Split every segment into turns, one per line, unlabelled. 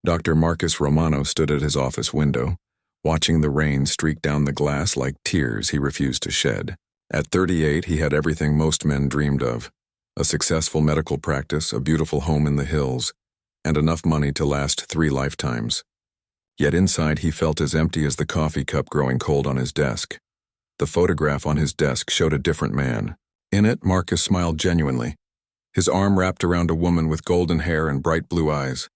Dr. Marcus Romano stood at his office window, watching the rain streak down the glass like tears he refused to shed. At 38, he had everything most men dreamed of: a successful medical practice, a beautiful home in the hills, and enough money to last 3 lifetimes. Yet inside he felt as empty as the coffee cup growing cold on his desk. The photograph on his desk showed a different man. In it, Marcus smiled genuinely, his arm wrapped around a woman with golden hair and bright blue eyes.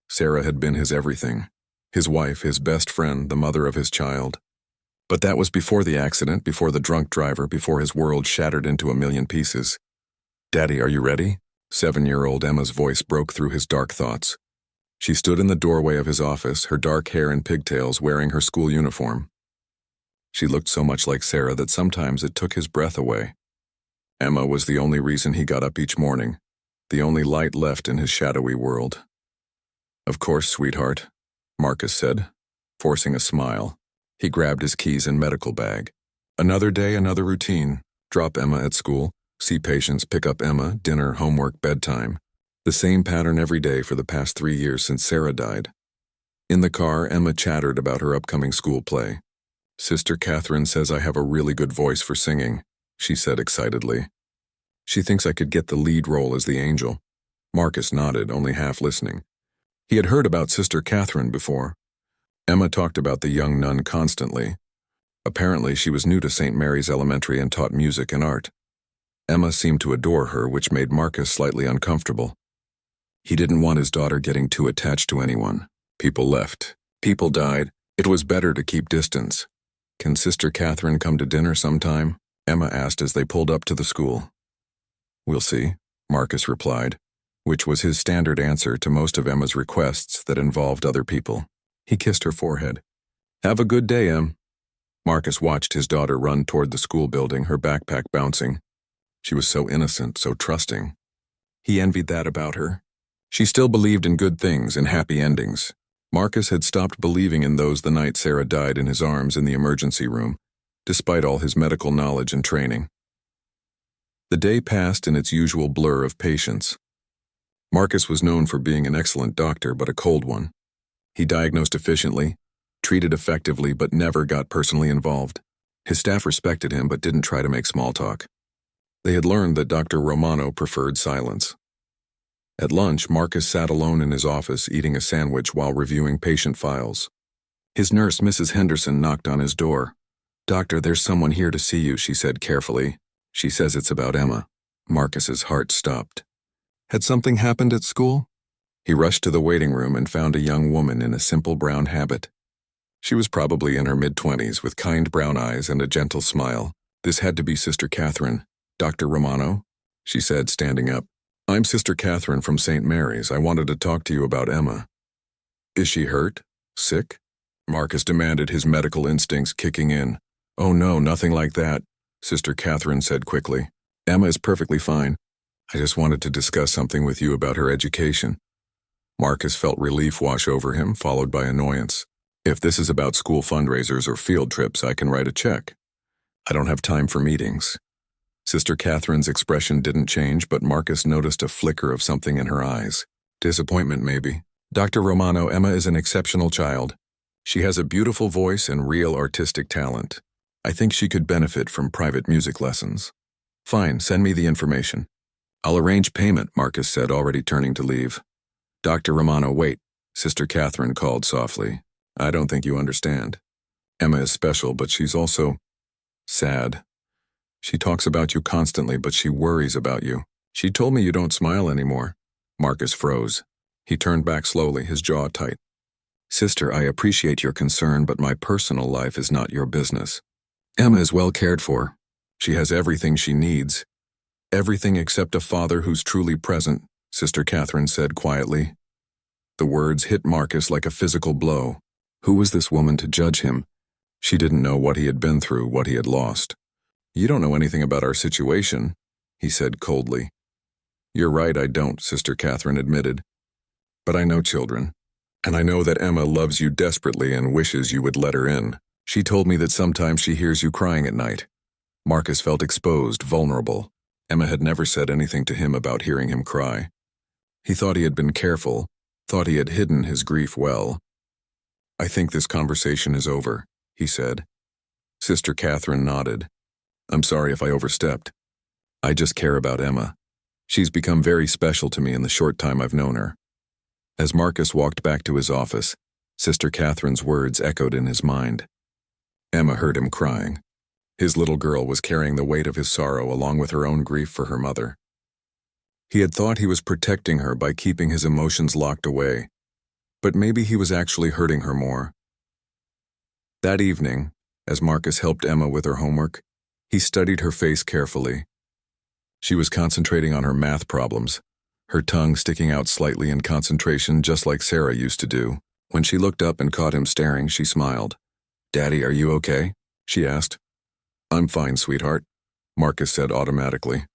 Sarah had been his everything, his wife, his best friend, the mother of his child. But that was before the accident, before the drunk driver, before his world shattered into a million pieces. "Daddy, are you ready?" 7-year-old Emma's voice broke through his dark thoughts. She stood in the doorway of his office, her dark hair in pigtails, wearing her school uniform. She looked so much like Sarah that sometimes it took his breath away. Emma was the only reason he got up each morning, the only light left in his shadowy world. "Of course, sweetheart," Marcus said, forcing a smile. He grabbed his keys and medical bag. Another day, another routine. Drop Emma at school, see patients, pick up Emma, dinner, homework, bedtime. The same pattern every day for the past 3 years since Sarah died. In the car, Emma chattered about her upcoming school play. "Sister Catherine says I have a really good voice for singing," she said excitedly. "She thinks I could get the lead role as the angel." Marcus nodded, only half listening. He had heard about Sister Catherine before. Emma talked about the young nun constantly. Apparently, she was new to St. Mary's Elementary and taught music and art. Emma seemed to adore her, which made Marcus slightly uncomfortable. He didn't want his daughter getting too attached to anyone. People left. People died. It was better to keep distance. "Can Sister Catherine come to dinner sometime?" Emma asked as they pulled up to the school. "We'll see," Marcus replied, which was his standard answer to most of Emma's requests that involved other people. He kissed her forehead. "Have a good day, Em." Marcus watched his daughter run toward the school building, her backpack bouncing. She was so innocent, so trusting. He envied that about her. She still believed in good things and happy endings. Marcus had stopped believing in those the night Sarah died in his arms in the emergency room, despite all his medical knowledge and training. The day passed in its usual blur of patients. Marcus was known for being an excellent doctor, but a cold one. He diagnosed efficiently, treated effectively, but never got personally involved. His staff respected him, but didn't try to make small talk. They had learned that Dr. Romano preferred silence. At lunch, Marcus sat alone in his office, eating a sandwich while reviewing patient files. His nurse, Mrs. Henderson, knocked on his door. "Doctor, there's someone here to see you," she said carefully. "She says it's about Emma." Marcus's heart stopped. Had something happened at school? He rushed to the waiting room and found a young woman in a simple brown habit. She was probably in her mid-20s with kind brown eyes and a gentle smile. "This had to be Sister Catherine." "Dr. Romano?" she said, standing up. "I'm Sister Catherine from St. Mary's. I wanted to talk to you about Emma." "Is she hurt? Sick?" Marcus demanded, his medical instincts kicking in. "Oh no, nothing like that," Sister Catherine said quickly. "Emma is perfectly fine. I just wanted to discuss something with you about her education." Marcus felt relief wash over him, followed by annoyance. "If this is about school fundraisers or field trips, I can write a check. I don't have time for meetings." Sister Catherine's expression didn't change, but Marcus noticed a flicker of something in her eyes. Disappointment, maybe. "Dr. Romano, Emma is an exceptional child. She has a beautiful voice and real artistic talent. I think she could benefit from private music lessons." "Fine, send me the information." "I'll arrange payment," Marcus said, already turning to leave. "Dr. Romano, wait," Sister Catherine called softly. "I don't think you understand. Emma is special, but she's also sad. She talks about you constantly, but she worries about you. She told me you don't smile anymore." Marcus froze. He turned back slowly, his jaw tight. "Sister, I appreciate your concern, but my personal life is not your business. Emma is well cared for. She has everything she needs. Everything except a father who's truly present," Sister Catherine said quietly. The words hit Marcus like a physical blow. Who was this woman to judge him? She didn't know what he had been through, what he had lost. "You don't know anything about our situation," he said coldly. "You're right, I don't," Sister Catherine admitted. "But I know children, and I know that Emma loves you desperately and wishes you would let her in. She told me that sometimes she hears you crying at night." Marcus felt exposed, vulnerable. Emma had never said anything to him about hearing him cry. He thought he had been careful, thought he had hidden his grief well. "I think this conversation is over," he said. Sister Catherine nodded. "I'm sorry if I overstepped. I just care about Emma. She's become very special to me in the short time I've known her." As Marcus walked back to his office, Sister Catherine's words echoed in his mind. Emma heard him crying. His little girl was carrying the weight of his sorrow along with her own grief for her mother. He had thought he was protecting her by keeping his emotions locked away, but maybe he was actually hurting her more. That evening, as Marcus helped Emma with her homework, he studied her face carefully. She was concentrating on her math problems, her tongue sticking out slightly in concentration just like Sarah used to do. When she looked up and caught him staring, she smiled. "Daddy, are you okay?" she asked. "I'm fine, sweetheart," Marcus said automatically.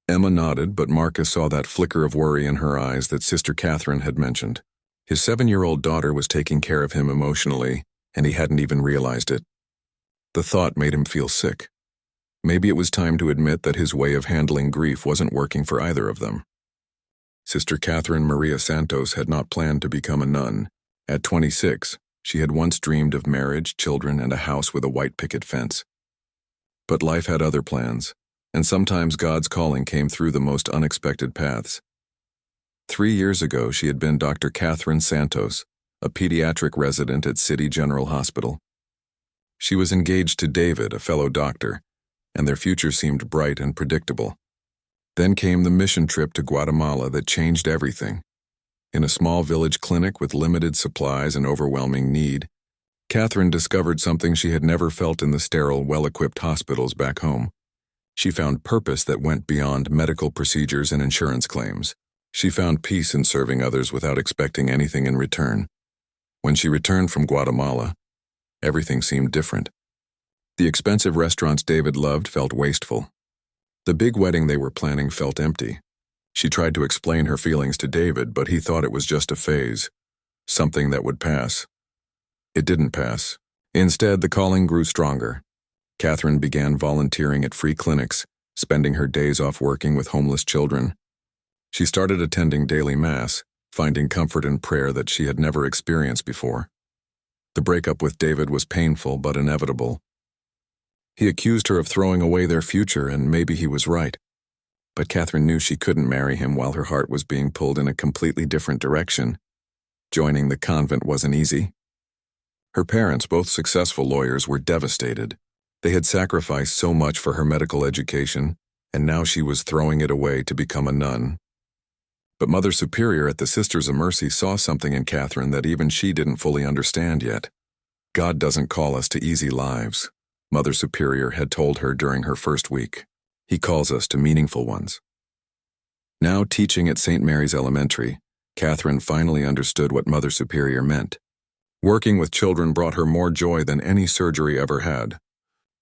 Emma nodded, but Marcus saw that flicker of worry in her eyes that Sister Catherine had mentioned. His 7-year-old daughter was taking care of him emotionally, and he hadn't even realized it. The thought made him feel sick. Maybe it was time to admit that his way of handling grief wasn't working for either of them. Sister Catherine Maria Santos had not planned to become a nun. At 26, she had once dreamed of marriage, children, and a house with a white picket fence. But life had other plans, and sometimes God's calling came through the most unexpected paths. 3 years ago, she had been Dr. Catherine Santos, a pediatric resident at City General Hospital. She was engaged to David, a fellow doctor, and their future seemed bright and predictable. Then came the mission trip to Guatemala that changed everything. In a small village clinic with limited supplies and overwhelming need, Catherine discovered something she had never felt in the sterile, well-equipped hospitals back home. She found purpose that went beyond medical procedures and insurance claims. She found peace in serving others without expecting anything in return. When she returned from Guatemala, everything seemed different. The expensive restaurants David loved felt wasteful. The big wedding they were planning felt empty. She tried to explain her feelings to David, but he thought it was just a phase, something that would pass. It didn't pass. Instead, the calling grew stronger. Catherine began volunteering at free clinics, spending her days off working with homeless children. She started attending daily mass, finding comfort in prayer that she had never experienced before. The breakup with David was painful but inevitable. He accused her of throwing away their future, and maybe he was right. But Catherine knew she couldn't marry him while her heart was being pulled in a completely different direction. Joining the convent wasn't easy. Her parents, both successful lawyers, were devastated. They had sacrificed so much for her medical education, and now she was throwing it away to become a nun. But Mother Superior at the Sisters of Mercy saw something in Catherine that even she didn't fully understand yet. God doesn't call us to easy lives, Mother Superior had told her during her first week. He calls us to meaningful ones. Now teaching at St. Mary's Elementary, Catherine finally understood what Mother Superior meant. Working with children brought her more joy than any surgery ever had.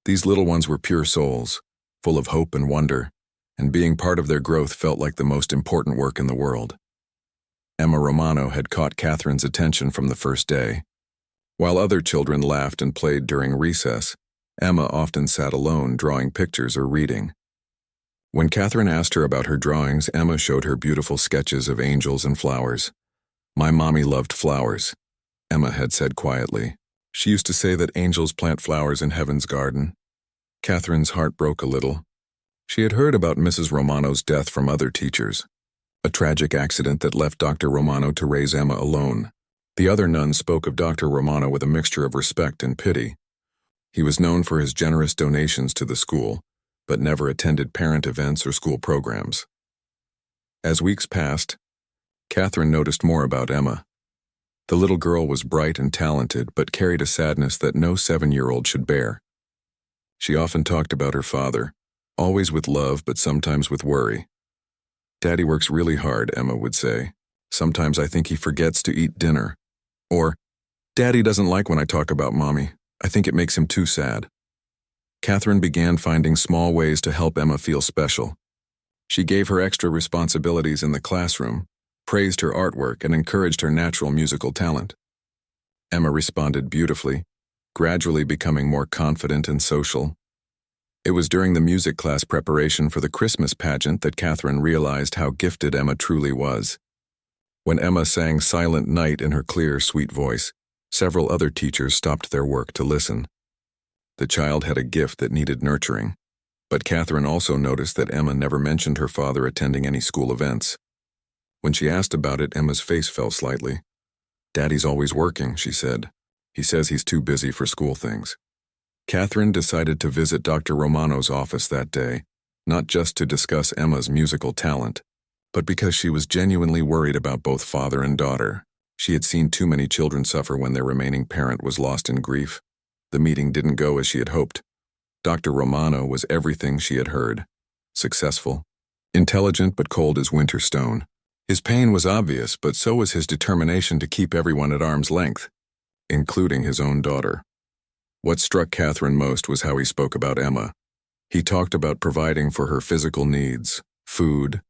These little ones were pure souls, full of hope and wonder, and being part of their growth felt like the most important work in the world. Emma Romano had caught Catherine's attention from the first day. While other children laughed and played during recess, Emma often sat alone drawing pictures or reading. When Catherine asked her about her drawings, Emma showed her beautiful sketches of angels and flowers. "My mommy loved flowers," Emma had said quietly. She used to say that angels plant flowers in heaven's garden. Catherine's heart broke a little. She had heard about Mrs. Romano's death from other teachers, a tragic accident that left Dr. Romano to raise Emma alone. The other nuns spoke of Dr. Romano with a mixture of respect and pity. He was known for his generous donations to the school, but never attended parent events or school programs. As weeks passed, Catherine noticed more about Emma. The little girl was bright and talented, but carried a sadness that no 7-year-old should bear. She often talked about her father, always with love but sometimes with worry. "Daddy works really hard," Emma would say. "Sometimes I think he forgets to eat dinner." Or, "Daddy doesn't like when I talk about Mommy. I think it makes him too sad." Catherine began finding small ways to help Emma feel special. She gave her extra responsibilities in the classroom, praised her artwork, and encouraged her natural musical talent. Emma responded beautifully, gradually becoming more confident and social. It was during the music class preparation for the Christmas pageant that Catherine realized how gifted Emma truly was. When Emma sang Silent Night in her clear, sweet voice, several other teachers stopped their work to listen. The child had a gift that needed nurturing, but Catherine also noticed that Emma never mentioned her father attending any school events. When she asked about it, Emma's face fell slightly. "Daddy's always working," she said. "He says he's too busy for school things." Catherine decided to visit Dr. Romano's office that day, not just to discuss Emma's musical talent, but because she was genuinely worried about both father and daughter. She had seen too many children suffer when their remaining parent was lost in grief. The meeting didn't go as she had hoped. Dr. Romano was everything she had heard. Successful, intelligent but cold as winter stone. His pain was obvious, but so was his determination to keep everyone at arm's length, including his own daughter. What struck Catherine most was how he spoke about Emma. He talked about providing for her physical needs, food,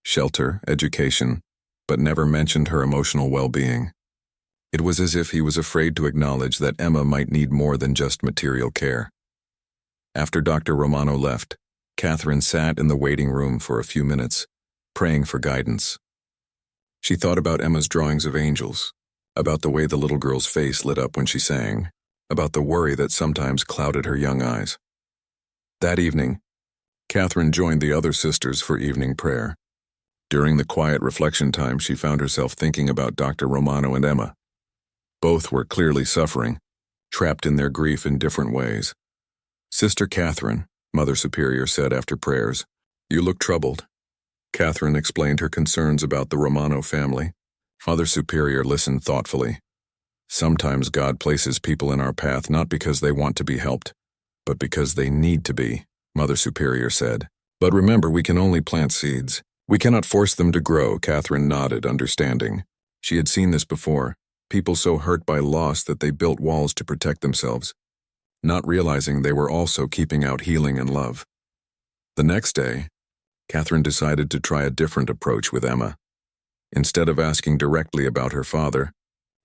shelter, education, but never mentioned her emotional well-being. It was as if he was afraid to acknowledge that Emma might need more than just material care. After Dr. Romano left, Catherine sat in the waiting room for a few minutes, praying for guidance. She thought about Emma's drawings of angels, about the way the little girl's face lit up when she sang, about the worry that sometimes clouded her young eyes. That evening, Catherine joined the other sisters for evening prayer. During the quiet reflection time, she found herself thinking about Dr. Romano and Emma. Both were clearly suffering, trapped in their grief in different ways. "Sister Catherine," Mother Superior said after prayers, "you look troubled." Catherine explained her concerns about the Romano family. Mother Superior listened thoughtfully. "Sometimes God places people in our path not because they want to be helped, but because they need to be," Mother Superior said. "But remember, we can only plant seeds. We cannot force them to grow." Catherine nodded, understanding. She had seen this before. People so hurt by loss that they built walls to protect themselves, not realizing they were also keeping out healing and love. The next day, Catherine decided to try a different approach with Emma. Instead of asking directly about her father,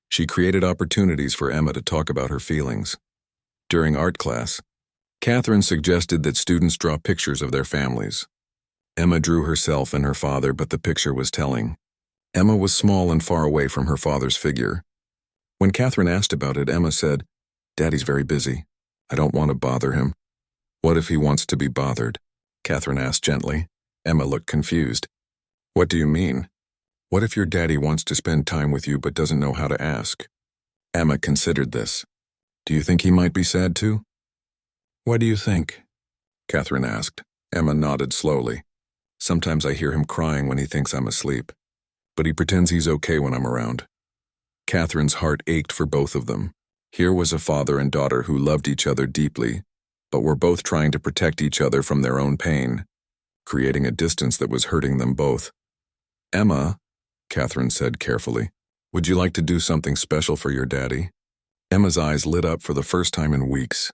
she created opportunities for Emma to talk about her feelings. During art class, Catherine suggested that students draw pictures of their families. Emma drew herself and her father, but the picture was telling. Emma was small and far away from her father's figure. When Catherine asked about it, Emma said, "Daddy's very busy. I don't want to bother him." "What if he wants to be bothered?" Catherine asked gently. Emma looked confused. "What do you mean? What if your daddy wants to spend time with you but doesn't know how to ask?" Emma considered this. "Do you think he might be sad too?" "What do you think?" Catherine asked. Emma nodded slowly. "Sometimes I hear him crying when he thinks I'm asleep, but he pretends he's okay when I'm around." Catherine's heart ached for both of them. Here was a father and daughter who loved each other deeply, but were both trying to protect each other from their own pain, creating a distance that was hurting them both. "Emma," Catherine said carefully, "would you like to do something special for your daddy?" Emma's eyes lit up for the first time in weeks.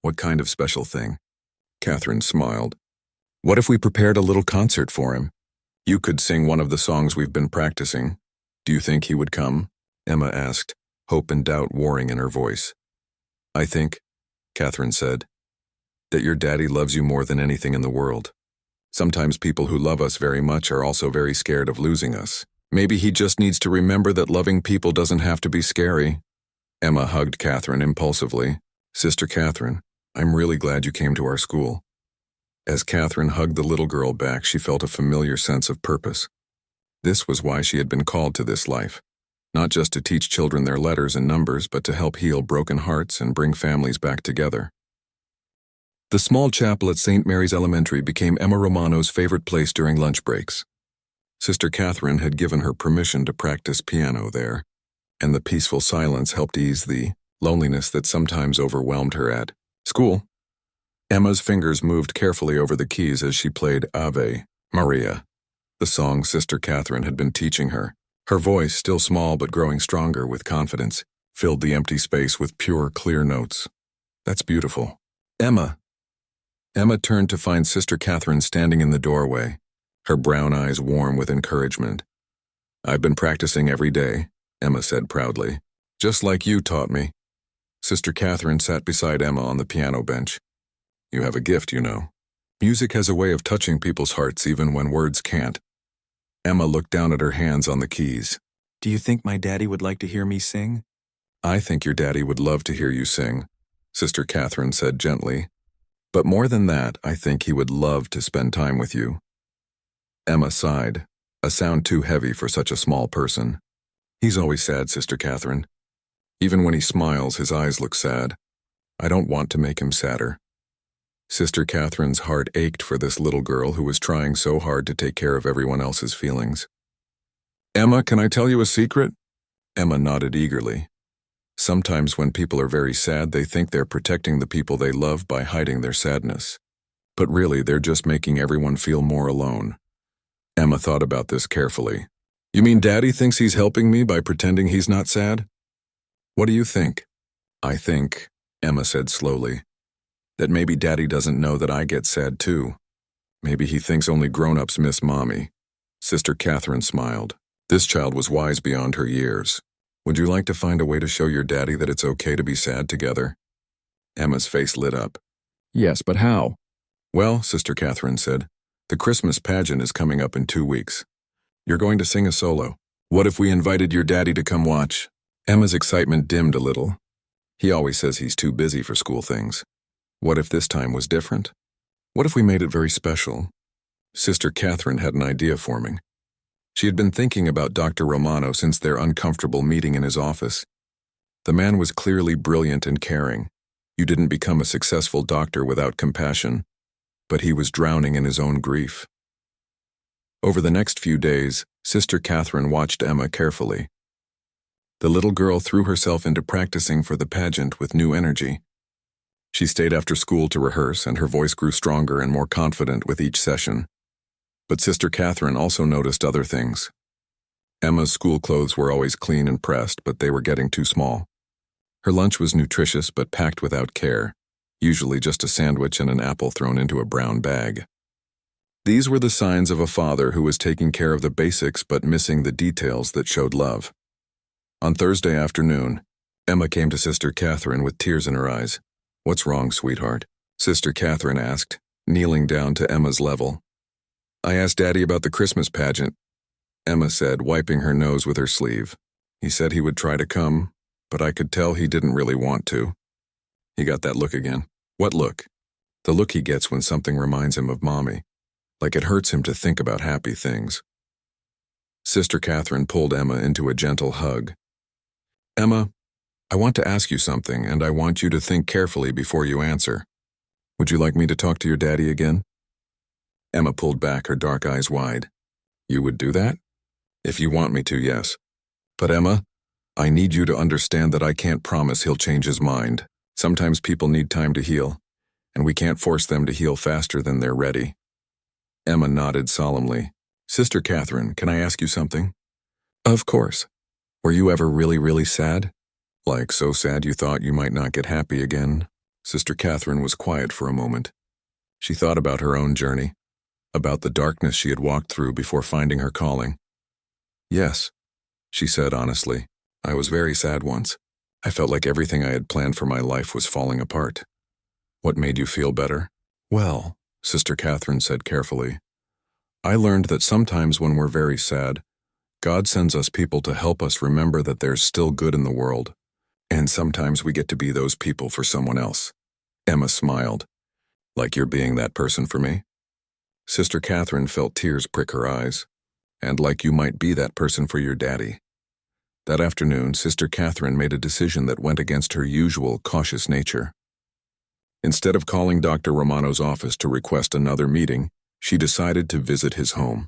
"What kind of special thing?" Catherine smiled. "What if we prepared a little concert for him? You could sing one of the songs we've been practicing. Do you think he would come?" Emma asked, hope and doubt warring in her voice. "I think," Catherine said, "that your daddy loves you more than anything in the world. Sometimes people who love us very much are also very scared of losing us. Maybe he just needs to remember that loving people doesn't have to be scary." Emma hugged Catherine impulsively. "Sister Catherine, I'm really glad you came to our school." As Catherine hugged the little girl back, she felt a familiar sense of purpose. This was why she had been called to this life. Not just to teach children their letters and numbers, but to help heal broken hearts and bring families back together. The small chapel at St. Mary's Elementary became Emma Romano's favorite place during lunch breaks. Sister Catherine had given her permission to practice piano there, and the peaceful silence helped ease the loneliness that sometimes overwhelmed her at school. Emma's fingers moved carefully over the keys as she played Ave Maria, the song Sister Catherine had been teaching her. Her voice, still small but growing stronger with confidence, filled the empty space with pure, clear notes. "That's beautiful." "Emma." Emma turned to find Sister Catherine standing in the doorway, her brown eyes warm with encouragement. "I've been practicing every day," Emma said proudly. "Just like you taught me." Sister Catherine sat beside Emma on the piano bench. "You have a gift, you know. Music has a way of touching people's hearts even when words can't." Emma looked down at her hands on the keys.
Do you think my daddy would like to hear me sing?
I think your daddy would love to hear you sing, Sister Catherine said gently. But more than that, I think he would love to spend time with you. Emma sighed, a sound too heavy for such a small person. He's always sad, Sister Catherine. Even when he smiles, his eyes look sad. I don't want to make him sadder. Sister Catherine's heart ached for this little girl who was trying so hard to take care of everyone else's feelings. Emma, can I tell you a secret? Emma nodded eagerly. Sometimes when people are very sad, they think they're protecting the people they love by hiding their sadness. But really, they're just making everyone feel more alone. Emma thought about this carefully. You mean Daddy thinks he's helping me by pretending he's not sad? What do you think? I think, Emma said slowly, that maybe Daddy doesn't know that I get sad too. Maybe he thinks only grown-ups miss Mommy. Sister Catherine smiled. This child was wise beyond her years. Would you like to find a way to show your daddy that it's okay to be sad together? Emma's face lit up. Yes, but how? Well, Sister Catherine said, the Christmas pageant is coming up in 2 weeks. You're going to sing a solo. What if we invited your daddy to come watch? Emma's excitement dimmed a little. He always says he's too busy for school things. What if this time was different? What if we made it very special? Sister Catherine had an idea forming. She had been thinking about Dr. Romano since their uncomfortable meeting in his office. The man was clearly brilliant and caring. You didn't become a successful doctor without compassion, but he was drowning in his own grief. Over the next few days, Sister Catherine watched Emma carefully. The little girl threw herself into practicing for the pageant with new energy. She stayed after school to rehearse, and her voice grew stronger and more confident with each session. But Sister Catherine also noticed other things. Emma's school clothes were always clean and pressed, but they were getting too small. Her lunch was nutritious but packed without care, usually just a sandwich and an apple thrown into a brown bag. These were the signs of a father who was taking care of the basics but missing the details that showed love. On Thursday afternoon, Emma came to Sister Catherine with tears in her eyes. What's wrong, sweetheart? Sister Catherine asked, kneeling down to Emma's level. I asked Daddy about the Christmas pageant, Emma said, wiping her nose with her sleeve. He said he would try to come, but I could tell he didn't really want to. He got that look again. What look? The look he gets when something reminds him of Mommy, like it hurts him to think about happy things. Sister Catherine pulled Emma into a gentle hug. Emma, I want to ask you something, and I want you to think carefully before you answer. Would you like me to talk to your daddy again? Emma pulled back, her dark eyes wide. You would do that? If you want me to, yes. But Emma, I need you to understand that I can't promise he'll change his mind. Sometimes people need time to heal, and we can't force them to heal faster than they're ready. Emma nodded solemnly. Sister Catherine, can I ask you something? Of course. Were you ever really sad? Like so sad you thought you might not get happy again? Sister Catherine was quiet for a moment. She thought about her own journey, about the darkness she had walked through before finding her calling. Yes, she said honestly. I was very sad once. I felt like everything I had planned for my life was falling apart. What made you feel better? Well, Sister Catherine said carefully, I learned that sometimes when we're very sad, God sends us people to help us remember that there's still good in the world. And sometimes we get to be those people for someone else. Emma smiled. Like you're being that person for me? Sister Catherine felt tears prick her eyes. And like you might be that person for your daddy. That afternoon, Sister Catherine made a decision that went against her usual cautious nature. Instead of calling Dr. Romano's office to request another meeting, she decided to visit his home.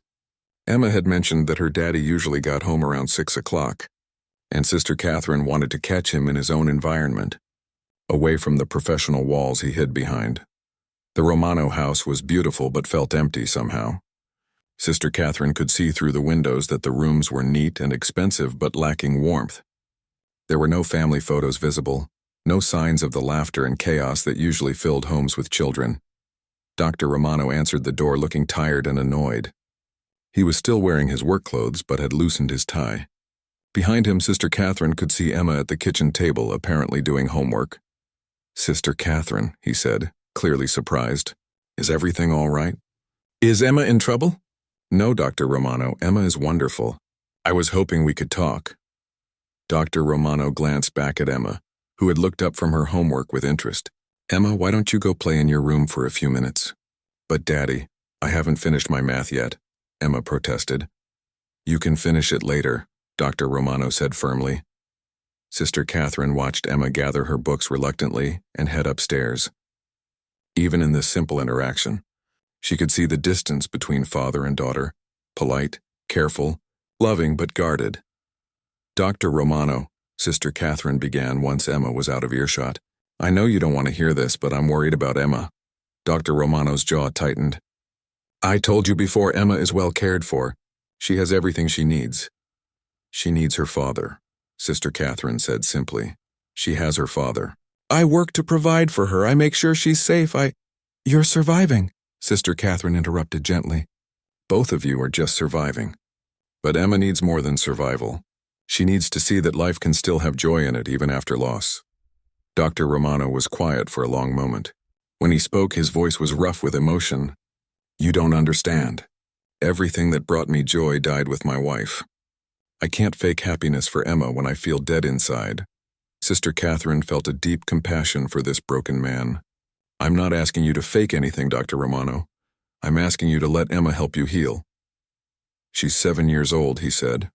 Emma had mentioned that her daddy usually got home around 6 o'clock, and Sister Catherine wanted to catch him in his own environment, away from the professional walls he hid behind. The Romano house was beautiful but felt empty somehow. Sister Catherine could see through the windows that the rooms were neat and expensive but lacking warmth. There were no family photos visible, no signs of the laughter and chaos that usually filled homes with children. Dr. Romano answered the door looking tired and annoyed. He was still wearing his work clothes but had loosened his tie. Behind him, Sister Catherine could see Emma at the kitchen table, apparently doing homework. Sister Catherine, he said, clearly surprised. Is everything all right? Is Emma in trouble? No, Dr. Romano, Emma is wonderful. I was hoping we could talk. Dr. Romano glanced back at Emma, who had looked up from her homework with interest. Emma, why don't you go play in your room for a few minutes? But Daddy, I haven't finished my math yet, Emma protested. You can finish it later, Dr. Romano said firmly. Sister Catherine watched Emma gather her books reluctantly and head upstairs. Even in this simple interaction, she could see the distance between father and daughter, polite, careful, loving but guarded. Dr. Romano, Sister Catherine began once Emma was out of earshot. I know you don't want to hear this, but I'm worried about Emma. Dr. Romano's jaw tightened. I told you before, Emma is well cared for. She has everything she needs. She needs her father, Sister Catherine said simply. She has her father. I work to provide for her. I make sure she's safe. You're surviving, Sister Catherine interrupted gently. Both of you are just surviving. But Emma needs more than survival. She needs to see that life can still have joy in it even after loss. Dr. Romano was quiet for a long moment. When he spoke, his voice was rough with emotion. You don't understand. Everything that brought me joy died with my wife. I can't fake happiness for Emma when I feel dead inside. Sister Catherine felt a deep compassion for this broken man. I'm not asking you to fake anything, Dr. Romano. I'm asking you to let Emma help you heal. She's 7 years old, he said.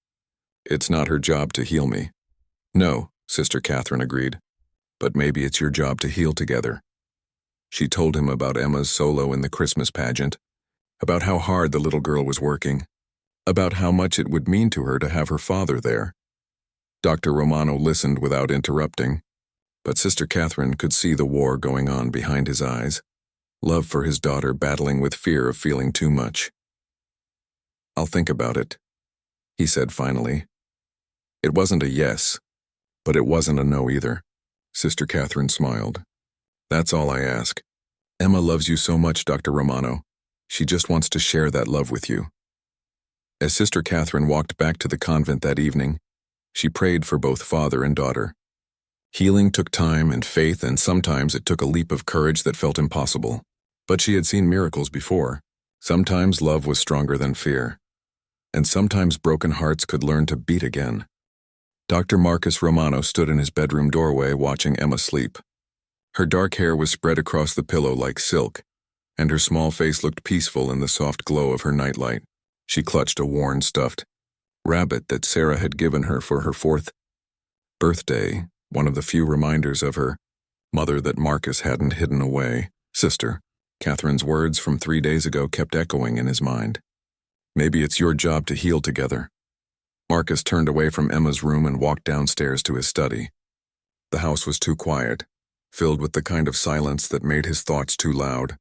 It's not her job to heal me. No, Sister Catherine agreed. But maybe it's your job to heal together. She told him about Emma's solo in the Christmas pageant, about how hard the little girl was working, about how much it would mean to her to have her father there. Dr. Romano listened without interrupting, but Sister Catherine could see the war going on behind his eyes, love for his daughter battling with fear of feeling too much. I'll think about it, he said finally. It wasn't a yes, but it wasn't a no either. Sister Catherine smiled. That's all I ask. Emma loves you so much, Dr. Romano. She just wants to share that love with you. As Sister Catherine walked back to the convent that evening, she prayed for both father and daughter. Healing took time and faith, and sometimes it took a leap of courage that felt impossible. But she had seen miracles before. Sometimes love was stronger than fear. And sometimes broken hearts could learn to beat again. Dr. Marcus Romano stood in his bedroom doorway watching Emma sleep. Her dark hair was spread across the pillow like silk, and her small face looked peaceful in the soft glow of her nightlight. She clutched a worn stuffed rabbit that Sarah had given her for her 4th birthday, one of the few reminders of her mother that Marcus hadn't hidden away. Sister, Catherine's words from 3 days ago kept echoing in his mind. Maybe it's your job to heal together. Marcus turned away from Emma's room and walked downstairs to his study. The house was too quiet, filled with the kind of silence that made his thoughts too loud.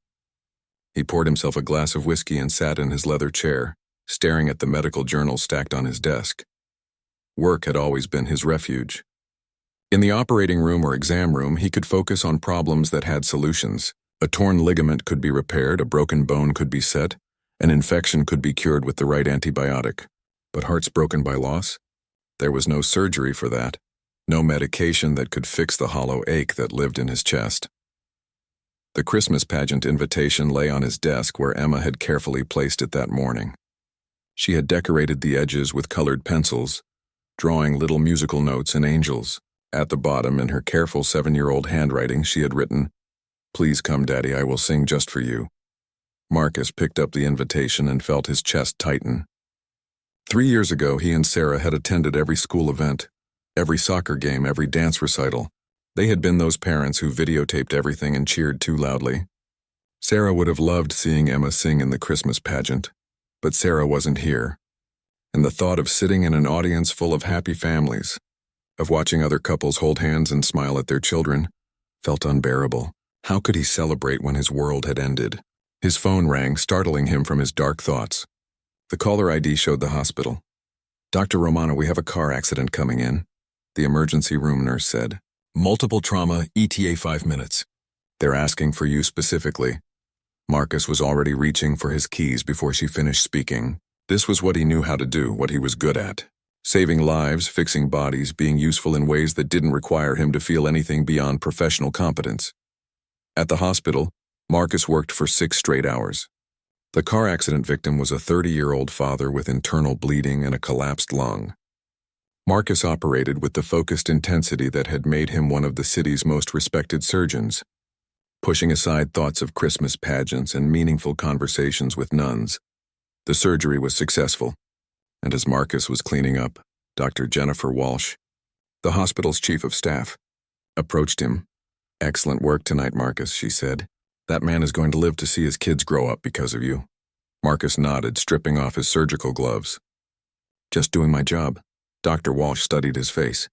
He poured himself a glass of whiskey and sat in his leather chair, staring at the medical journal stacked on his desk. Work had always been his refuge. In the operating room or exam room, he could focus on problems that had solutions. A torn ligament could be repaired, a broken bone could be set, an infection could be cured with the right antibiotic. But hearts broken by loss? There was no surgery for that, no medication that could fix the hollow ache that lived in his chest. The Christmas pageant invitation lay on his desk where Emma had carefully placed it that morning. She had decorated the edges with colored pencils, drawing little musical notes and angels. At the bottom, in her careful 7-year-old handwriting, she had written, "Please come, Daddy, I will sing just for you." Marcus picked up the invitation and felt his chest tighten. 3 years ago, he and Sarah had attended every school event, every soccer game, every dance recital. They had been those parents who videotaped everything and cheered too loudly. Sarah would have loved seeing Emma sing in the Christmas pageant, but Sarah wasn't here. And the thought of sitting in an audience full of happy families, of watching other couples hold hands and smile at their children, felt unbearable. How could he celebrate when his world had ended? His phone rang, startling him from his dark thoughts. The caller ID showed the hospital. "Dr. Romano, we have a car accident coming in," the emergency room nurse said. "Multiple trauma, ETA 5 minutes. They're asking for you specifically." Marcus was already reaching for his keys before she finished speaking. This was what he knew how to do, what he was good at. Saving lives, fixing bodies, being useful in ways that didn't require him to feel anything beyond professional competence. At the hospital, Marcus worked for 6 straight hours. The car accident victim was a 30-year-old father with internal bleeding and a collapsed lung. Marcus operated with the focused intensity that had made him one of the city's most respected surgeons, pushing aside thoughts of Christmas pageants and meaningful conversations with nuns. The surgery was successful, and as Marcus was cleaning up, Dr. Jennifer Walsh, the hospital's chief of staff, approached him. "Excellent work tonight, Marcus," she said. "That man is going to live to see his kids grow up because of you." Marcus nodded, stripping off his surgical gloves. "Just doing my job." Dr. Walsh studied his face.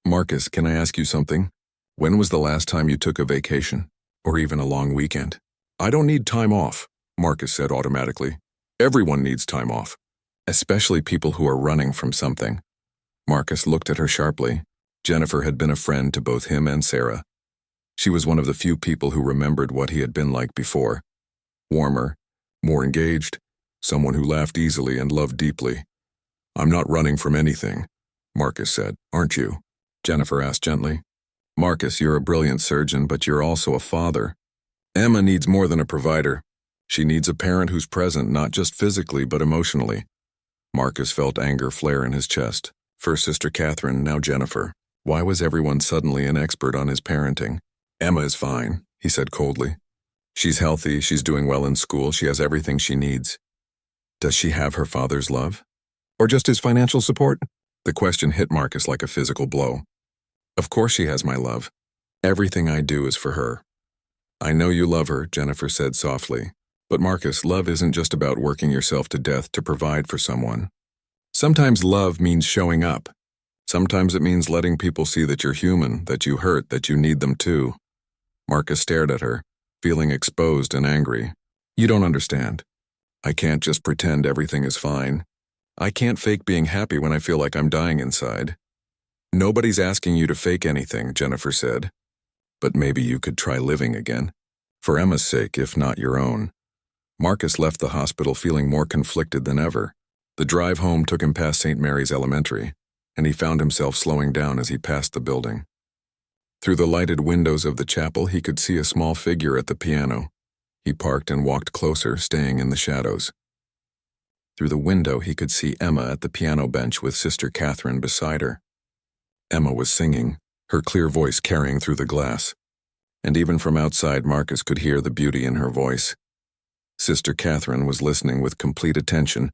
"Marcus, can I ask you something? When was the last time you took a vacation? Or even a long weekend?" "I don't need time off," Marcus said automatically. "Everyone needs time off, especially people who are running from something." Marcus looked at her sharply. Jennifer had been a friend to both him and Sarah. She was one of the few people who remembered what he had been like before. Warmer, more engaged, someone who laughed easily and loved deeply. "I'm not running from anything," Marcus said. "Aren't you?" Jennifer asked gently. "Marcus, you're a brilliant surgeon, but you're also a father. Emma needs more than a provider. She needs a parent who's present, not just physically, but emotionally." Marcus felt anger flare in his chest. First Sister Catherine, now Jennifer. Why was everyone suddenly an expert on his parenting? "Emma is fine," he said coldly. "She's healthy, she's doing well in school, she has everything she needs." Does she have her father's love? Or just his financial support? The question hit Marcus like a physical blow. "Of course she has my love. Everything I do is for her." "I know you love her," Jennifer said softly. "But Marcus, love isn't just about working yourself to death to provide for someone. Sometimes love means showing up. Sometimes it means letting people see that you're human, that you hurt, that you need them too." Marcus stared at her, feeling exposed and angry. "You don't understand. I can't just pretend everything is fine. I can't fake being happy when I feel like I'm dying inside." "Nobody's asking you to fake anything," Jennifer said. "But maybe you could try living again. For Emma's sake, if not your own." Marcus left the hospital feeling more conflicted than ever. The drive home took him past St. Mary's Elementary, and he found himself slowing down as he passed the building. Through the lighted windows of the chapel, he could see a small figure at the piano. He parked and walked closer, staying in the shadows. Through the window, he could see Emma at the piano bench with Sister Catherine beside her. Emma was singing, her clear voice carrying through the glass. And even from outside, Marcus could hear the beauty in her voice. Sister Catherine was listening with complete attention,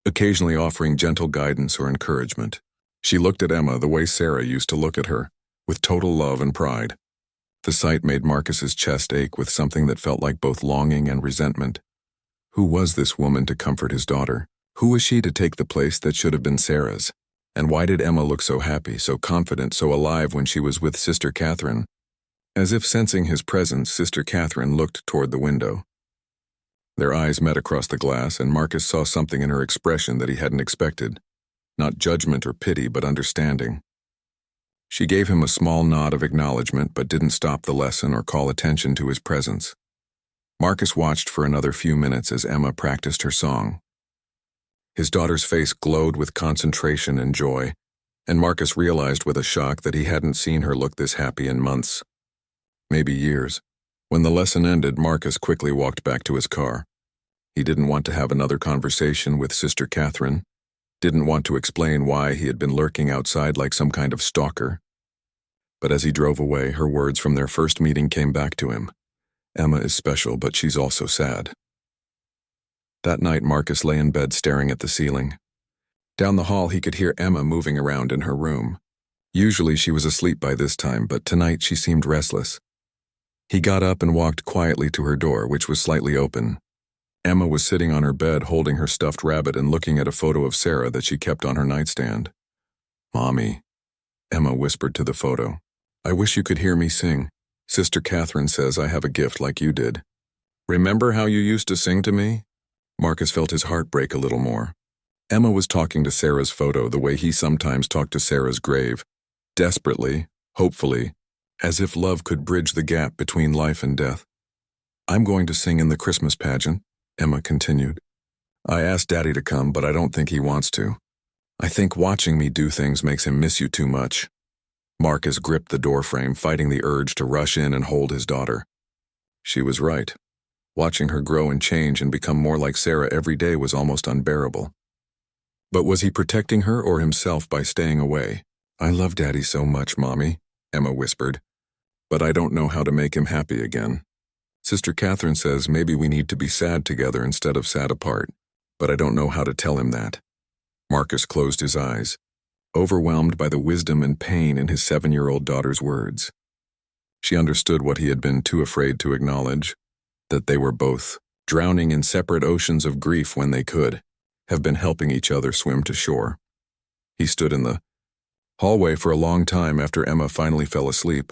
occasionally offering gentle guidance or encouragement. She looked at Emma the way Sarah used to look at her, with total love and pride. The sight made Marcus's chest ache with something that felt like both longing and resentment. Who was this woman to comfort his daughter? Who was she to take the place that should have been Sarah's? And why did Emma look so happy, so confident, so alive when she was with Sister Catherine? As if sensing his presence, Sister Catherine looked toward the window. Their eyes met across the glass, and Marcus saw something in her expression that he hadn't expected. Not judgment or pity, but understanding. She gave him a small nod of acknowledgement, but didn't stop the lesson or call attention to his presence. Marcus watched for another few minutes as Emma practiced her song. His daughter's face glowed with concentration and joy, and Marcus realized with a shock that he hadn't seen her look this happy in months. Maybe years. When the lesson ended, Marcus quickly walked back to his car. He didn't want to have another conversation with Sister Catherine, didn't want to explain why he had been lurking outside like some kind of stalker. But as he drove away, her words from their first meeting came back to him. Emma is special, but she's also sad. That night, Marcus lay in bed staring at the ceiling. Down the hall, he could hear Emma moving around in her room. Usually she was asleep by this time, but tonight she seemed restless. He got up and walked quietly to her door, which was slightly open. Emma was sitting on her bed holding her stuffed rabbit and looking at a photo of Sarah that she kept on her nightstand. "Mommy," Emma whispered to the photo. "I wish you could hear me sing. Sister Catherine says I have a gift like you did." "Remember how you used to sing to me?" Marcus felt his heart break a little more. Emma was talking to Sarah's photo the way he sometimes talked to Sarah's grave, desperately, hopefully, as if love could bridge the gap between life and death. "I'm going to sing in the Christmas pageant," Emma continued. "I asked Daddy to come, but I don't think he wants to. I think watching me do things makes him miss you too much." Marcus gripped the doorframe, fighting the urge to rush in and hold his daughter. She was right. Watching her grow and change and become more like Sarah every day was almost unbearable. But was he protecting her or himself by staying away? "I love Daddy so much, Mommy," Emma whispered, "but I don't know how to make him happy again. Sister Catherine says maybe we need to be sad together instead of sad apart, but I don't know how to tell him that." Marcus closed his eyes, overwhelmed by the wisdom and pain in his 7-year-old daughter's words. She understood what he had been too afraid to acknowledge, that they were both drowning in separate oceans of grief when they could have been helping each other swim to shore. He stood in the hallway for a long time after Emma finally fell asleep,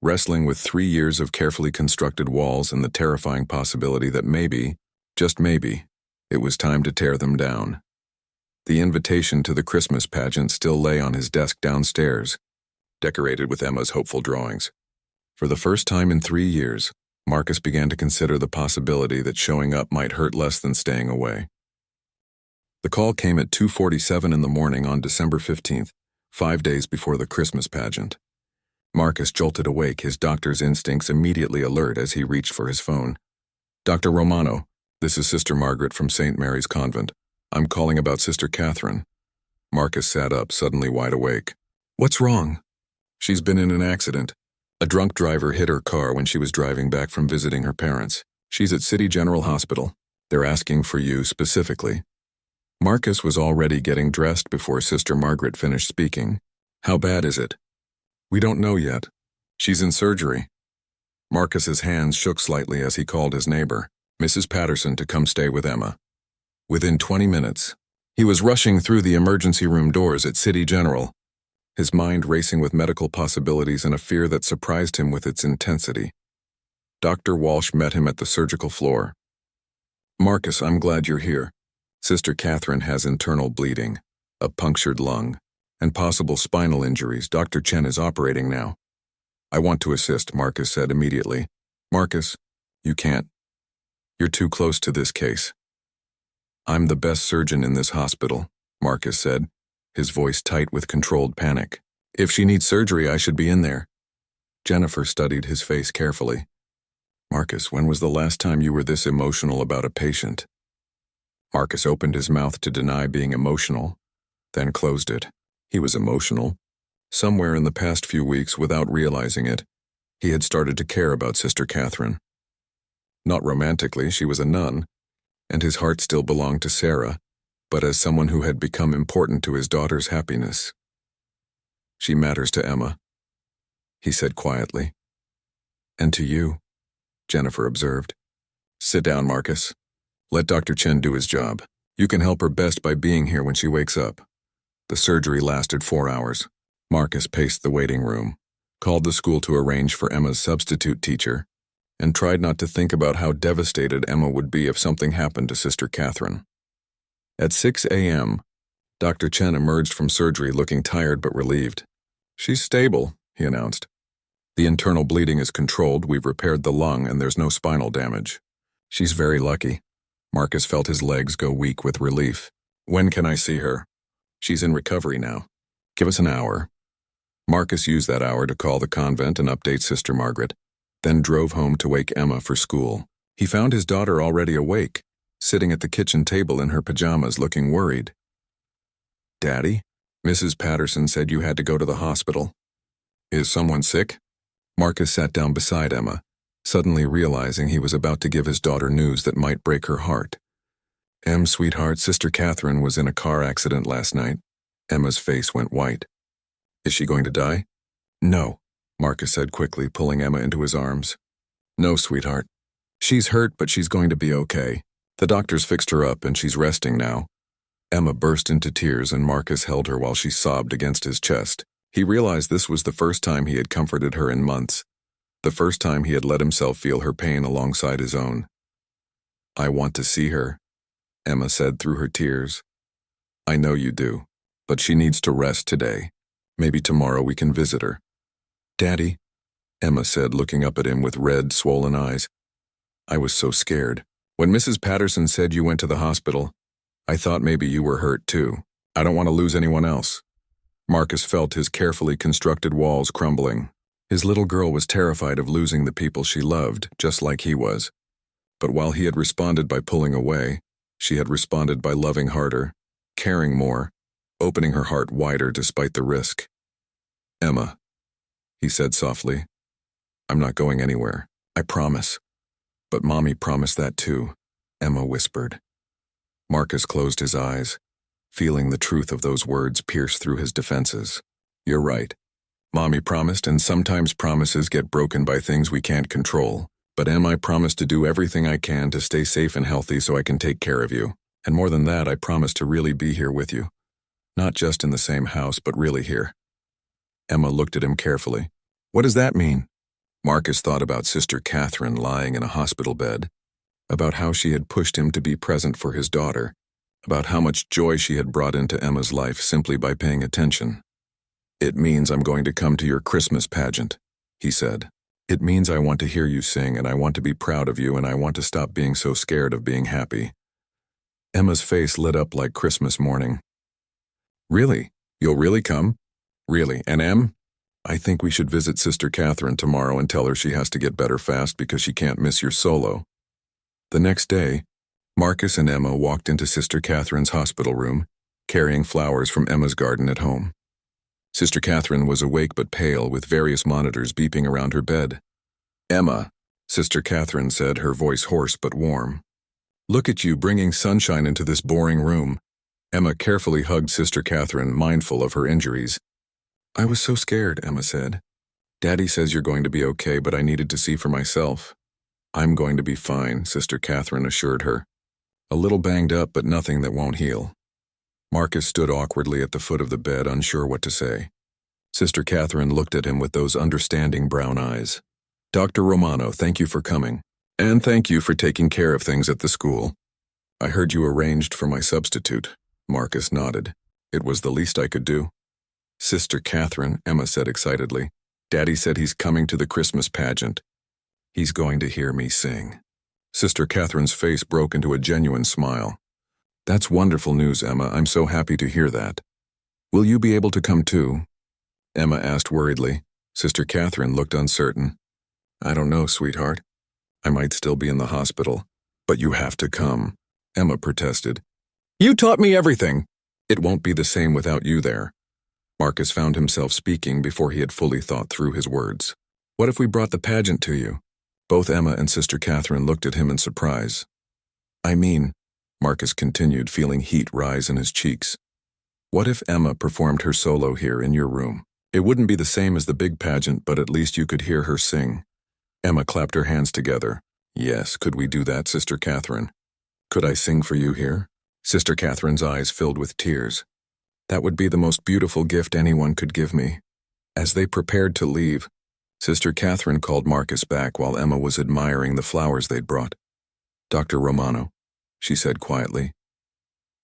wrestling with 3 years of carefully constructed walls and the terrifying possibility that maybe, just maybe, it was time to tear them down. The invitation to the Christmas pageant still lay on his desk downstairs, decorated with Emma's hopeful drawings. For the first time in 3 years, Marcus began to consider the possibility that showing up might hurt less than staying away. The call came at 2:47 in the morning on December 15th, 5 days before the Christmas pageant. Marcus jolted awake, his doctor's instincts immediately alert as he reached for his phone. "Dr. Romano, this is Sister Margaret from St. Mary's Convent. I'm calling about Sister Catherine." Marcus sat up, suddenly wide awake. "What's wrong?" "She's been in an accident. A drunk driver hit her car when she was driving back from visiting her parents. She's at City General Hospital. They're asking for you specifically." Marcus was already getting dressed before Sister Margaret finished speaking. "How bad is it?" "We don't know yet. She's in surgery." Marcus's hands shook slightly as he called his neighbor, Mrs. Patterson, to come stay with Emma. Within 20 minutes, he was rushing through the emergency room doors at City General, his mind racing with medical possibilities and a fear that surprised him with its intensity. Dr. Walsh met him at the surgical floor. "Marcus, I'm glad you're here. Sister Catherine has internal bleeding, a punctured lung, and possible spinal injuries. Dr. Chen is operating now." "I want to assist," Marcus said immediately. "Marcus, you can't. You're too close to this case." "I'm the best surgeon in this hospital," Marcus said, his voice tight with controlled panic. "If she needs surgery, I should be in there." Jennifer studied his face carefully. "Marcus, when was the last time you were this emotional about a patient?" Marcus opened his mouth to deny being emotional, then closed it. He was emotional. Somewhere in the past few weeks, without realizing it, he had started to care about Sister Catherine. Not romantically, she was a nun, and his heart still belonged to Sarah, but as someone who had become important to his daughter's happiness. "She matters to Emma," he said quietly. "And to you," Jennifer observed. "Sit down, Marcus. Let Dr. Chen do his job. You can help her best by being here when she wakes up." The surgery lasted 4 hours. Marcus paced the waiting room, called the school to arrange for Emma's substitute teacher, and tried not to think about how devastated Emma would be if something happened to Sister Catherine. At 6 a.m., Dr. Chen emerged from surgery looking tired but relieved. "She's stable," he announced. "The internal bleeding is controlled, we've repaired the lung, and there's no spinal damage." "She's very lucky." Marcus felt his legs go weak with relief. "When can I see her?" "She's in recovery now. Give us an hour." Marcus used that hour to call the convent and update Sister Margaret, then drove home to wake Emma for school. He found his daughter already awake, sitting at the kitchen table in her pajamas looking worried. "Daddy, Mrs. Patterson said you had to go to the hospital. Is someone sick?" Marcus sat down beside Emma, suddenly realizing he was about to give his daughter news that might break her heart. Sweetheart, Sister Catherine was in a car accident last night." Emma's face went white. "Is she going to die?" "No," Marcus said quickly, pulling Emma into his arms. "No, sweetheart. She's hurt, but she's going to be okay. The doctors fixed her up and she's resting now." Emma burst into tears and Marcus held her while she sobbed against his chest. He realized this was the first time he had comforted her in months, the first time he had let himself feel her pain alongside his own. "I want to see her," Emma said through her tears. "I know you do, but she needs to rest today. Maybe tomorrow we can visit her." "Daddy," Emma said, looking up at him with red, swollen eyes. "I was so scared. When Mrs. Patterson said you went to the hospital, I thought maybe you were hurt too. I don't want to lose anyone else." Marcus felt his carefully constructed walls crumbling. His little girl was terrified of losing the people she loved, just like he was. But while he had responded by pulling away, she had responded by loving harder, caring more, opening her heart wider despite the risk. "Emma," he said softly, "I'm not going anywhere. I promise." "But Mommy promised that too," Emma whispered. Marcus closed his eyes, feeling the truth of those words pierce through his defenses. "You're right. Mommy promised, and sometimes promises get broken by things we can't control. But Em, I promise to do everything I can to stay safe and healthy so I can take care of you. And more than that, I promise to really be here with you. Not just in the same house, but really here." Emma looked at him carefully. "What does that mean?" Marcus thought about Sister Catherine lying in a hospital bed, about how she had pushed him to be present for his daughter, about how much joy she had brought into Emma's life simply by paying attention. "It means I'm going to come to your Christmas pageant," he said. "It means I want to hear you sing, and I want to be proud of you, and I want to stop being so scared of being happy." Emma's face lit up like Christmas morning. "Really? You'll really come? Really? And Em? I think we should visit Sister Catherine tomorrow and tell her she has to get better fast because she can't miss your solo." The next day, Marcus and Emma walked into Sister Catherine's hospital room, carrying flowers from Emma's garden at home. Sister Catherine was awake but pale, with various monitors beeping around her bed. "Emma," Sister Catherine said, her voice hoarse but warm. "Look at you bringing sunshine into this boring room." Emma carefully hugged Sister Catherine, mindful of her injuries. "I was so scared," Emma said. "Daddy says you're going to be okay, but I needed to see for myself." "I'm going to be fine," Sister Catherine assured her. "A little banged up, but nothing that won't heal." Marcus stood awkwardly at the foot of the bed, unsure what to say. Sister Catherine looked at him with those understanding brown eyes. "Dr. Romano, thank you for coming. And thank you for taking care of things at the school. I heard you arranged for my substitute." Marcus nodded. "It was the least I could do." "Sister Catherine," Emma said excitedly, "Daddy said he's coming to the Christmas pageant. He's going to hear me sing." Sister Catherine's face broke into a genuine smile. "That's wonderful news, Emma. I'm so happy to hear that. Will you be able to come too?" Emma asked worriedly. Sister Catherine looked uncertain. "I don't know, sweetheart. I might still be in the hospital. But you have to come," Emma protested. "You taught me everything." "It won't be the same without you there." Marcus found himself speaking before he had fully thought through his words. "What if we brought the pageant to you?" Both Emma and Sister Catherine looked at him in surprise. "I mean," Marcus continued, feeling heat rise in his cheeks, "what if Emma performed her solo here in your room? It wouldn't be the same as the big pageant, but at least you could hear her sing." Emma clapped her hands together. "Yes, could we do that, Sister Catherine? Could I sing for you here?" Sister Catherine's eyes filled with tears. "That would be the most beautiful gift anyone could give me." As they prepared to leave, Sister Catherine called Marcus back while Emma was admiring the flowers they'd brought. "Dr. Romano," she said quietly,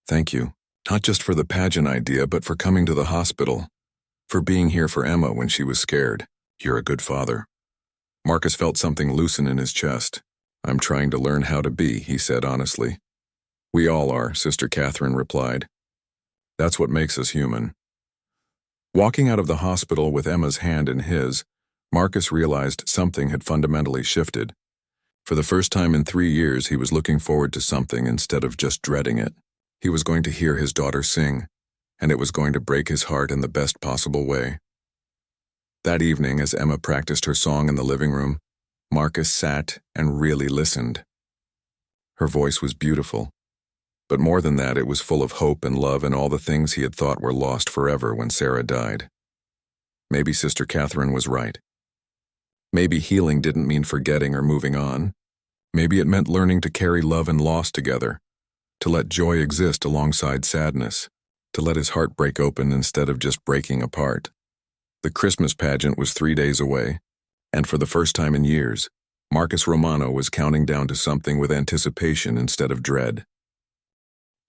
"thank you, not just for the pageant idea, but for coming to the hospital, for being here for Emma when she was scared. You're a good father." Marcus felt something loosen in his chest. "I'm trying to learn how to be," he said honestly. "We all are," Sister Catherine replied. "That's what makes us human." Walking out of the hospital with Emma's hand in his, Marcus realized something had fundamentally shifted. For the first time in 3 years, he was looking forward to something instead of just dreading it. He was going to hear his daughter sing, and it was going to break his heart in the best possible way. That evening, as Emma practiced her song in the living room, Marcus sat and really listened. Her voice was beautiful, but more than that, it was full of hope and love and all the things he had thought were lost forever when Sarah died. Maybe Sister Catherine was right. Maybe healing didn't mean forgetting or moving on. Maybe it meant learning to carry love and loss together, to let joy exist alongside sadness, to let his heart break open instead of just breaking apart. The Christmas pageant was 3 days away, and for the first time in years, Marcus Romano was counting down to something with anticipation instead of dread.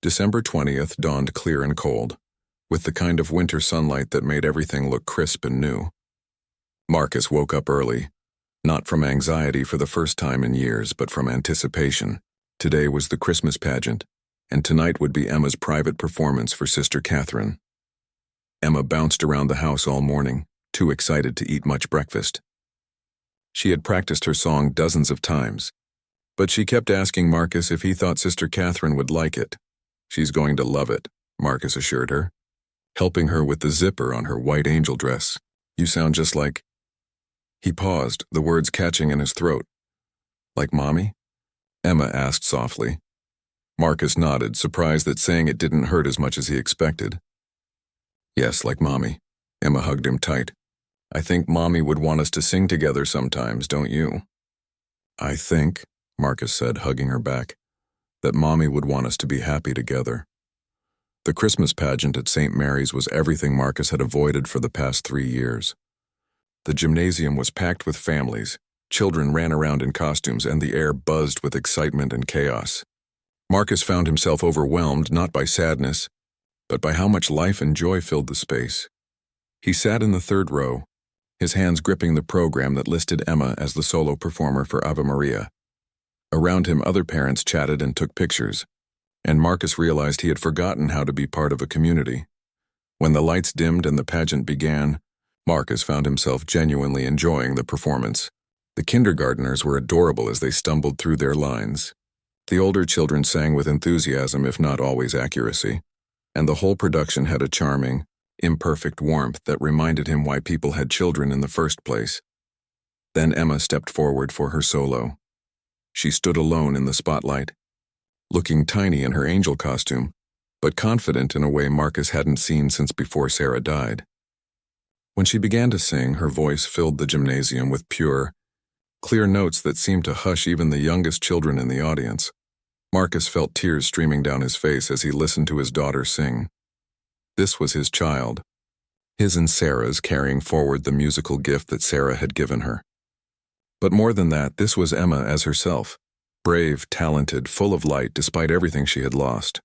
December 20th dawned clear and cold, with the kind of winter sunlight that made everything look crisp and new. Marcus woke up early, not from anxiety for the first time in years, but from anticipation. Today was the Christmas pageant, and tonight would be Emma's private performance for Sister Catherine. Emma bounced around the house all morning, too excited to eat much breakfast. She had practiced her song dozens of times, But she kept asking Marcus if he thought Sister Catherine would like it. "She's going to love it," Marcus assured her, helping her with the zipper on her white angel dress. "You sound just like—" He paused, the words catching in his throat. "Like Mommy?" Emma asked softly. Marcus nodded, surprised that saying it didn't hurt as much as he expected. "Yes, like Mommy." Emma hugged him tight. "I think Mommy would want us to sing together sometimes, don't you?" "I think," Marcus said, hugging her back, "that Mommy would want us to be happy together." The Christmas pageant at St. Mary's was everything Marcus had avoided for the past 3 years. The gymnasium was packed with families, children ran around in costumes, and the air buzzed with excitement and chaos. Marcus found himself overwhelmed not by sadness, but by how much life and joy filled the space. He sat in the third row, his hands gripping the program that listed Emma as the solo performer for Ave Maria. Around him, other parents chatted and took pictures, and Marcus realized he had forgotten how to be part of a community. When the lights dimmed and the pageant began, Marcus found himself genuinely enjoying the performance. The kindergartners were adorable as they stumbled through their lines. The older children sang with enthusiasm, if not always accuracy, and the whole production had a charming, imperfect warmth that reminded him why people had children in the first place. Then Emma stepped forward for her solo. She stood alone in the spotlight, looking tiny in her angel costume, but confident in a way Marcus hadn't seen since before Sarah died. When she began to sing, her voice filled the gymnasium with pure, clear notes that seemed to hush even the youngest children in the audience. Marcus felt tears streaming down his face as he listened to his daughter sing. This was his child, his and Sarah's, carrying forward the musical gift that Sarah had given her. But more than that, this was Emma as herself, brave, talented, full of light despite everything she had lost.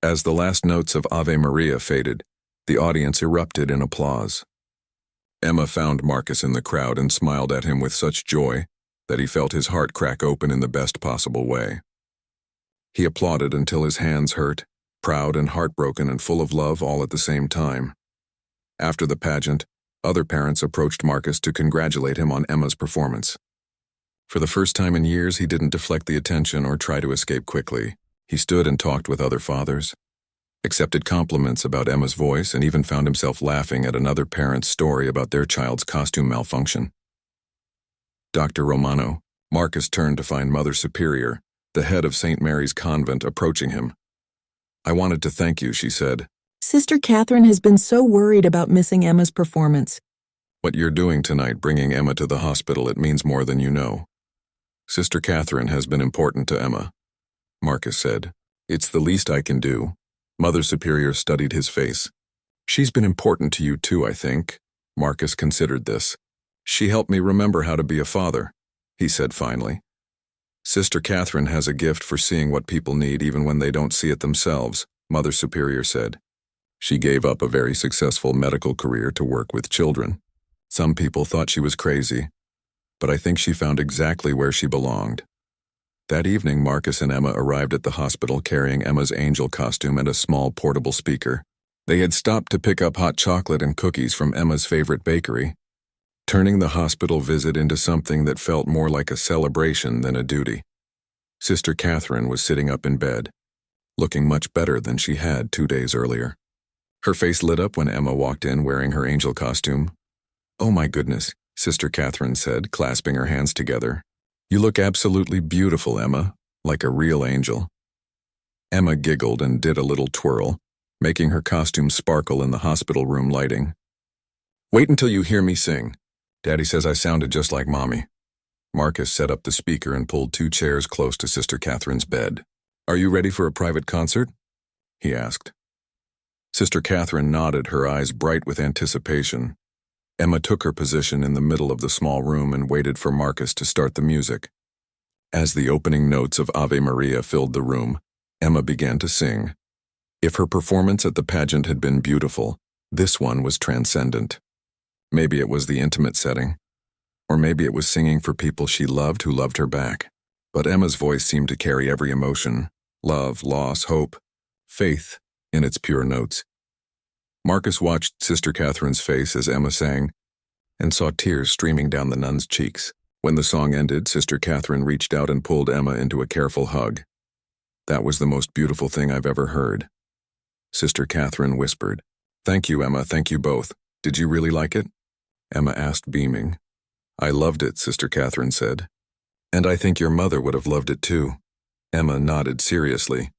As the last notes of Ave Maria faded, the audience erupted in applause. Emma found Marcus in the crowd and smiled at him with such joy that he felt his heart crack open in the best possible way. He applauded until his hands hurt, proud and heartbroken and full of love all at the same time. After the pageant, other parents approached Marcus to congratulate him on Emma's performance. For the first time in years, he didn't deflect the attention or try to escape quickly. He stood and talked with other fathers, accepted compliments about Emma's voice, and even found himself laughing at another parent's story about their child's costume malfunction. Dr. Romano, Marcus turned to find Mother Superior, the head of St. Mary's Convent, approaching him. "I wanted to thank you," she said.
Sister Catherine has been so worried about missing Emma's performance.
"What you're doing tonight, bringing Emma to the hospital, it means more than you know. Sister Catherine has been important to Emma," Marcus said. "It's the least I can do." Mother Superior studied his face. "She's been important to you too, I think." Marcus considered this. "She helped me remember how to be a father," he said finally. "Sister Catherine has a gift for seeing what people need even when they don't see it themselves," Mother Superior said. "She gave up a very successful medical career to work with children. Some people thought she was crazy, but I think she found exactly where she belonged." That evening, Marcus and Emma arrived at the hospital carrying Emma's angel costume and a small portable speaker. They had stopped to pick up hot chocolate and cookies from Emma's favorite bakery, turning the hospital visit into something that felt more like a celebration than a duty. Sister Catherine was sitting up in bed, looking much better than she had 2 days earlier. Her face lit up when Emma walked in wearing her angel costume. "Oh my goodness," Sister Catherine said, clasping her hands together. "You look absolutely beautiful, Emma, like a real angel." Emma giggled and did a little twirl, making her costume sparkle in the hospital room lighting. "Wait until you hear me sing. Daddy says I sounded just like Mommy." Marcus set up the speaker and pulled 2 chairs close to Sister Catherine's bed. "Are you ready for a private concert?" he asked. Sister Catherine nodded, her eyes bright with anticipation. Emma took her position in the middle of the small room and waited for Marcus to start the music. As the opening notes of Ave Maria filled the room, Emma began to sing. If her performance at the pageant had been beautiful, this one was transcendent. Maybe it was the intimate setting, or maybe it was singing for people she loved who loved her back. But Emma's voice seemed to carry every emotion: love, loss, hope, faith, in its pure notes. Marcus watched Sister Catherine's face as Emma sang, and saw tears streaming down the nun's cheeks. When the song ended, Sister Catherine reached out and pulled Emma into a careful hug. "That was the most beautiful thing I've ever heard." Sister Catherine whispered, "Thank you, Emma, thank you both. Did you really like it?" Emma asked, beaming. "I loved it," Sister Catherine said. "And I think your mother would have loved it too." Emma nodded seriously.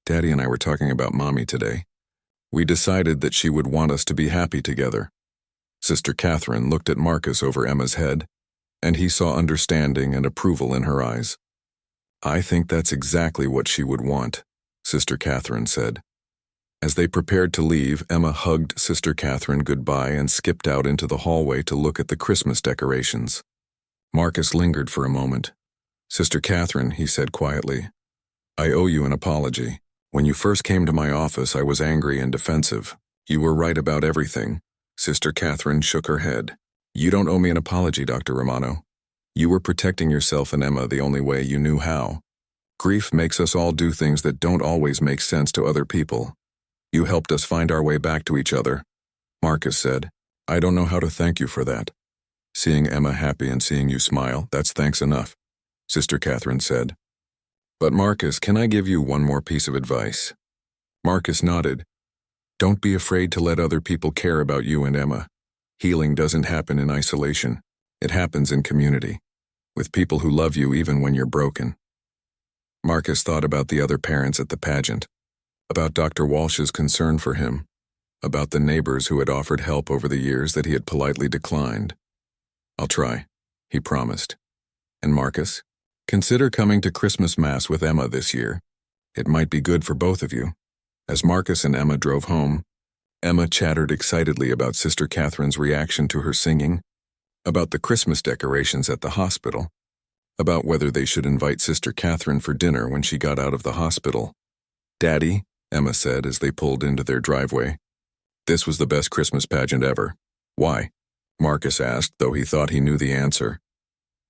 "Daddy and I were talking about Mommy today. We decided that she would want us to be happy together." Sister Catherine looked at Marcus over Emma's head, and he saw understanding and approval in her eyes. "I think that's exactly what she would want," Sister Catherine said. As they prepared to leave, Emma hugged Sister Catherine goodbye and skipped out into the hallway to look at the Christmas decorations. Marcus lingered for a moment. "Sister Catherine," he said quietly, "I owe you an apology. When you first came to my office, I was angry and defensive. You were right about everything." Sister Catherine shook her head. "You don't owe me an apology, Dr. Romano. You were protecting yourself and Emma the only way you knew how. Grief makes us all do things that don't always make sense to other people. You helped us find our way back to each other." Marcus said, "I don't know how to thank you for that. Seeing Emma happy and seeing you smile, that's thanks enough," Sister Catherine said. "But Marcus, can I give you one more piece of advice?" Marcus nodded. "Don't be afraid to let other people care about you and Emma. Healing doesn't happen in isolation. It happens in community, with people who love you even when you're broken." Marcus thought about the other parents at the pageant, about Dr. Walsh's concern for him, about the neighbors who had offered help over the years that he had politely declined. "I'll try," he promised. "And Marcus, consider coming to Christmas Mass with Emma this year. It might be good for both of you." As Marcus and Emma drove home, Emma chattered excitedly about Sister Catherine's reaction to her singing, about the Christmas decorations at the hospital, about whether they should invite Sister Catherine for dinner when she got out of the hospital. "Daddy," Emma said as they pulled into their driveway, "this was the best Christmas pageant ever." "Why?" Marcus asked, though he thought he knew the answer.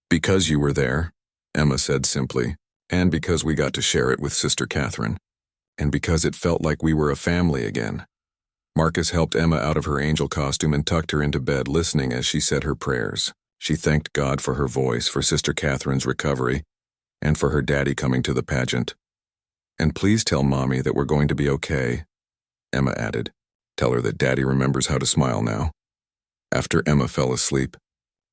"Because you were there," Emma said simply, "and because we got to share it with Sister Catherine, and because it felt like we were a family again." Marcus helped Emma out of her angel costume and tucked her into bed, listening as she said her prayers. She thanked God for her voice, for Sister Catherine's recovery, and for her daddy coming to the pageant. "And please tell Mommy that we're going to be okay," Emma added. "Tell her that Daddy remembers how to smile now." After Emma fell asleep,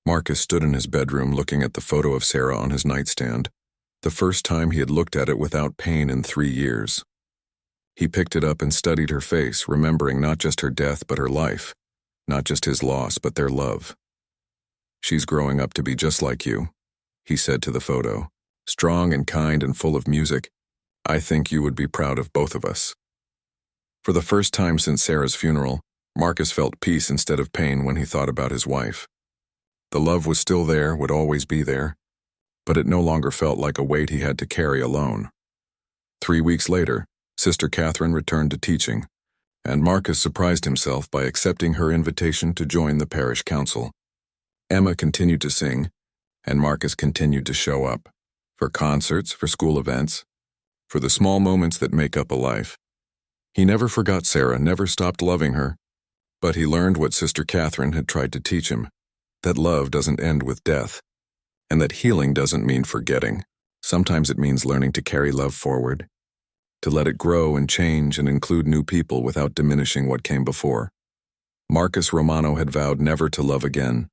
Marcus stood in his bedroom looking at the photo of Sarah on his nightstand, the first time he had looked at it without pain in 3 years. He picked it up and studied her face, remembering not just her death but her life, not just his loss but their love. "She's growing up to be just like you," he said to the photo, "strong and kind and full of music. I think you would be proud of both of us." For the first time since Sarah's funeral, Marcus felt peace instead of pain when he thought about his wife. The love was still there, would always be there, but it no longer felt like a weight he had to carry alone. 3 weeks later, Sister Catherine returned to teaching, and Marcus surprised himself by accepting her invitation to join the parish council. Emma continued to sing, and Marcus continued to show up, for concerts, for school events, for the small moments that make up a life. He never forgot Sarah, never stopped loving her, but he learned what Sister Catherine had tried to teach him, that love doesn't end with death, and that healing doesn't mean forgetting. Sometimes it means learning to carry love forward, to let it grow and change and include new people without diminishing what came before. Marcus Romano had vowed never to love again,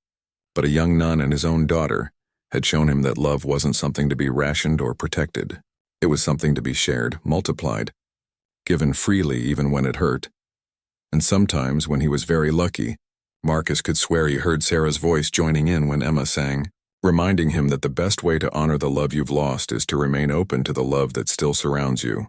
but a young nun and his own daughter had shown him that love wasn't something to be rationed or protected. It was something to be shared, multiplied, given freely even when it hurt. And sometimes, when he was very lucky, Marcus could swear he heard Sarah's voice joining in when Emma sang, reminding him that the best way to honor the love you've lost is to remain open to the love that still surrounds you.